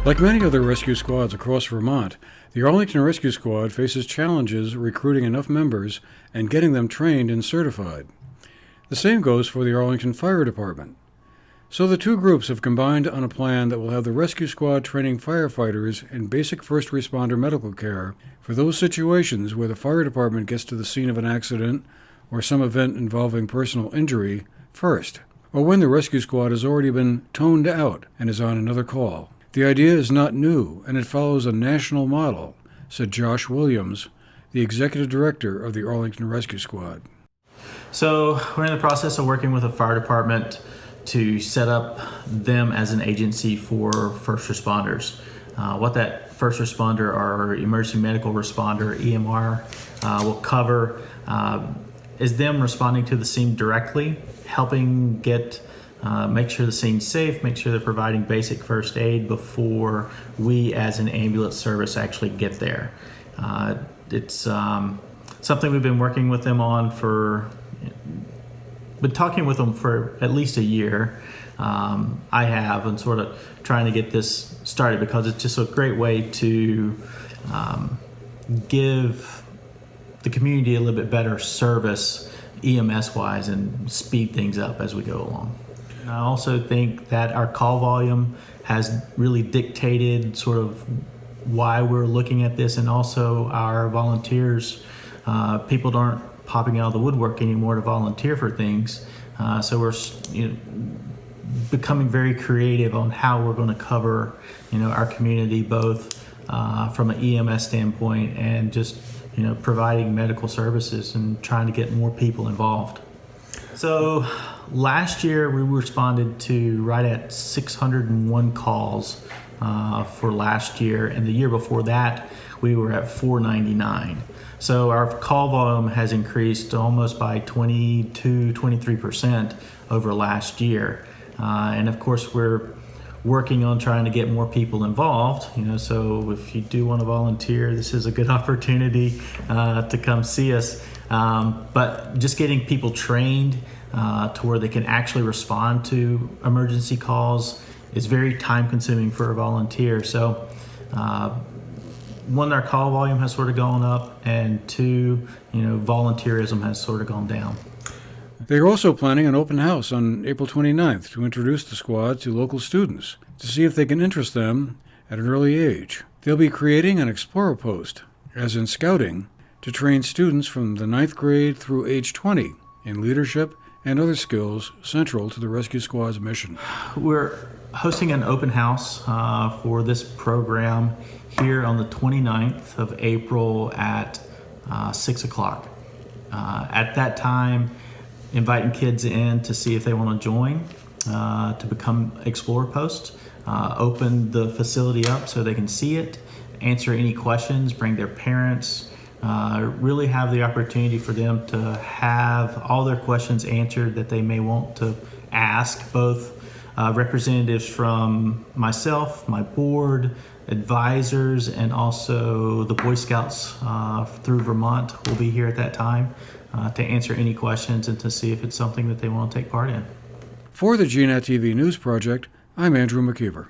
Like many other rescue squads across Vermont, the Arlington Rescue Squad faces challenges recruiting enough members and getting them trained and certified. The same goes for the Arlington Fire Department. So the two groups have combined on a plan that will have the rescue squad training firefighters in basic first responder medical care for those situations where the fire department gets to the scene of an accident or some event involving personal injury first, or when the rescue squad has already been toned out and is on another call. The idea is not new, and it follows a national model, said Josh Williams, the executive director of the Arlington Rescue Squad. So we're in the process of working with the fire department to set up them as an agency for first responders. What that first responder or emergency medical responder, EMR, will cover is them responding to the scene directly, helping make sure the scene's safe, make sure they're providing basic first aid before we as an ambulance service actually get there. It's something we've been working with them on been talking with them for at least a year. I have, and sort of trying to get this started because it's just a great way to give the community a little bit better service EMS-wise and speed things up as we go along. And I also think that our call volume has really dictated sort of why we're looking at this, and also our volunteers. People aren't popping out of the woodwork anymore to volunteer for things, so we're becoming very creative on how we're going to cover our community, both from an EMS standpoint and just providing medical services and trying to get more people involved. So last year we responded to right at 601 calls for last year, and the year before that we were at 499. So our call volume has increased almost by 23% over last year. And of course we're working on trying to get more people involved, so if you do want to volunteer, this is a good opportunity to come see us. But just getting people trained to where they can actually respond to emergency calls is very time consuming for a volunteer. So one, our call volume has sort of gone up, and two, volunteerism has sort of gone down. They are also planning an open house on April 29th to introduce the squad to local students to see if they can interest them at an early age. They'll be creating an Explorer post, as in scouting, to train students from the 9th grade through age 20 in leadership and other skills central to the Rescue Squad's mission. We're hosting an open house for this program here on the 29th of April at 6 o'clock. At that time, inviting kids in to see if they want to join, to become Explorer posts, open the facility up so they can see it, answer any questions, bring their parents, really have the opportunity for them to have all their questions answered that they may want to ask. Both representatives from myself, my board, advisors, and also the Boy Scouts through Vermont will be here at that time to answer any questions and to see if it's something that they want to take part in. For the GNAT-TV News Project, I'm Andrew McKeever.